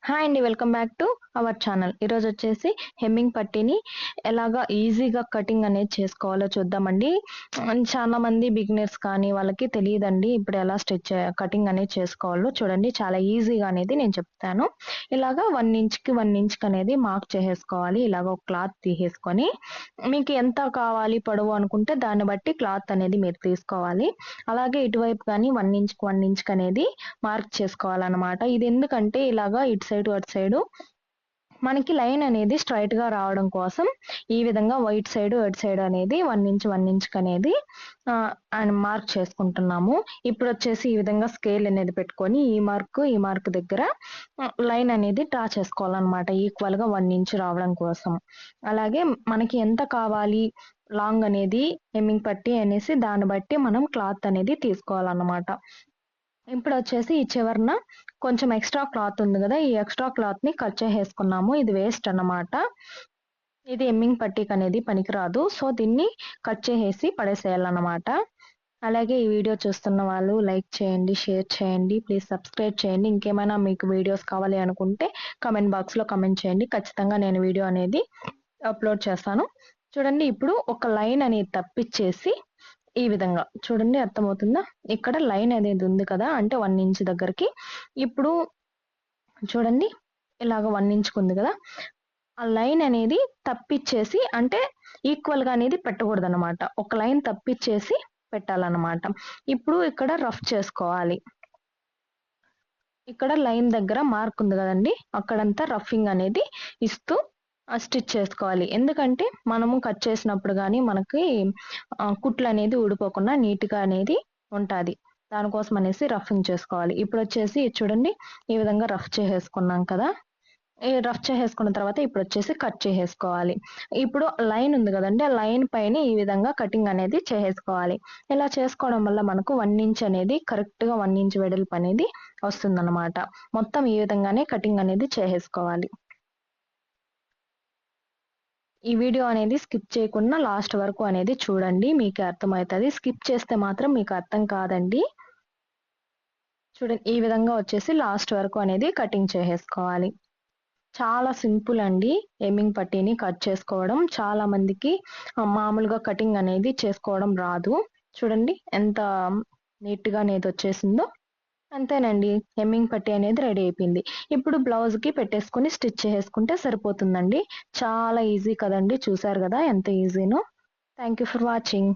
Hi అండి. Welcome back to our channel. ఈరోజు వచ్చేసి హెమ్మింగ్ పట్టీని ఎలాగా ఈజీగా కటింగ్ అనేది చేసుకోవాలో చూద్దామండి. చాలా మంది బిగినర్స్ కానీ వాళ్ళకి తెలియదండి ఇప్పుడు ఎలా కటింగ్ అనేది చేసుకోవాలో. చూడండి చాలా ఈజీగా అనేది నేను చెప్తాను. ఇలాగా 1 ఇంచ్‌కి 1 ఇంచ్‌కి అనేది మార్క్ చేసేసుకోవాలి. ఇలాగ ఒక క్లాత్ తీసేసుకొని మీకు ఎంత కావాలి పొడవు అనుకుంటే దాన్ని బట్టి క్లాత్ అనేది మీరు తీసుకోవాలి. అలాగే ఇటువైపు కానీ 1 ఇంచ్‌కి 1 ఇంచ్‌కి అనేది మార్క్ చేసుకోవాలన్నమాట. ఇది ఎందుకంటే ఇలాగా ఇటు సైడు, అటు సైడు మనకి లైన్ అనేది స్ట్రెయిట్‌గా రావడం కోసం ఈ విధంగా వైట్ సైడ్, అటు సైడ్ అనేది 1 ఇంచ్, 1 ఇంచ్‌కి అనేది అండ్ మార్క్ చేసుకుంటున్నాము. ఇప్పుడొచ్చేసి ఈ విధంగా స్కేల్ అనేది పెట్టుకొని ఈ మార్క్ దగ్గర లైన్ అనేది డ్రా చేసుకోవాలన్నమాట. ఈక్వల్‌గా 1 ఇంచ్ రావడం కోసం. అలాగే మనకి ఎంత కావాలి లాంగ్ అనేది హెమ్మింగ్ పట్టీ అనేసి దాన్ని బట్టి మనం క్లాత్ అనేది తీసుకోవాలన్నమాట. ఇప్పుడొచ్చేసి ఈ చివరన కొంచెం ఎక్స్‌ట్రా క్లాత్ ఉంది గదా! ఈ ఎక్స్‌ట్రా క్లాత్‌ని కట్ చేసేసుకున్నాము. ఇది వేస్ట్ అన్నమాట. ఇది హెమ్మింగ్ పట్టీకనేది పనికిరాదు. సో, దీన్ని కట్ చేసేసి పడేసేయాలన్నమాట. అలాగే ఈ వీడియో చూస్తున్న వాళ్ళు లైక్ చేయండి, షేర్ చేయండి, ప్లీజ్ సబ్స్క్రైబ్ చేయండి. ఇంకేమైనా మీకు వీడియోస్ కావాలి అనుకుంటే కామెంట్ బాక్స్‌లో కామెంట్ చేయండి. ఖచ్చితంగా నేను వీడియో అనేది అప్‌లోడ్ చేస్తాను. చూడండి ఇప్పుడు ఒక లైన్ అనేది తప్పిచ్చేసి ఈ విధంగా చూడండి అర్థమవుతుందా? ఇక్కడ లైన్ అనేది ఉంది కదా! అంటే 1 ఇంచ్ దగ్గరకి. ఇప్పుడు చూడండి ఇలాగ 1 ఇంచ్‌కి ఉంది కదా! ఆ లైన్ అనేది తప్పిచ్చేసి అంటే ఈక్వల్‌గా అనేది పెట్టకూడదనమాట. ఒక లైన్ తప్పిచ్చేసి పెట్టాలనమాట. ఇప్పుడు ఇక్కడ రఫ్ చేసుకోవాలి. ఇక్కడ లైన్ దగ్గర మార్క్ ఉంది కదండీ! అక్కడంతా రఫింగ్ అనేది ఇస్తూ స్టిచ్ చేసుకోవాలి. ఎందుకంటే మనము కట్ చేసినప్పుడు గాని మనకి కుట్లనేది ఊడిపోకుండా నీట్‌గా అనేది ఉంటాది. దానికోసం అనేసి రఫింగ్ చేసుకోవాలి. ఇప్పుడొచ్చేసి చూడండి ఈ విధంగా రఫ్ చేసేసుకున్నాం కదా! ఈ రఫ్ చేసేసుకున్న తర్వాత ఇప్పుడొచ్చేసి కట్ చేసేసుకోవాలి. ఇప్పుడు లైన్ ఉంది గదండీ! ఆ లైన్ పైన ఈ విధంగా కటింగ్ అనేది చేసేసుకోవాలి. ఇలా చేసుకోవడం వల్ల మనకు 1 ఇంచ్ అనేది కరెక్ట్‌గా 1 ఇంచ్ వెడల్పు అనేది వస్తుందన్నమాట. మొత్తం ఈ విధంగానే కటింగ్ అనేది చేసేసుకోవాలి. ఈ వీడియో అనేది స్కిప్ చేయకుండా లాస్ట్ వరకు అనేది చూడండి. మీకే అర్థమైతది. స్కిప్ చేస్తే మాత్రం మీకు అర్థం కాదండి. చూడండి ఈ విధంగా వచ్చేసి లాస్ట్ వరకు అనేది కటింగ్ చేసేసుకోవాలి. చాలా సింపుల్ అండి. హెమ్మింగ్ పట్టీని కట్ చేసుకోవడం. చాలా మందికి మామూలుగా కటింగ్ అనేది చేసుకోవడం రాదు. చూడండి ఎంత నీట్‌గా అనేది వచ్చేసిందో. అంతేనండి. హెమ్మింగ్ పట్టీ అనేది రెడీ అయిపోయింది. ఇప్పుడు బ్లౌజ్‌కి పెట్టేసుకొని స్టిచ్ చేసేసుకుంటే సరిపోతుందండి. చాలా ఈజీ కదండీ! చూసారు గదా! ఎంత ఈజీనో. Thank you for watching.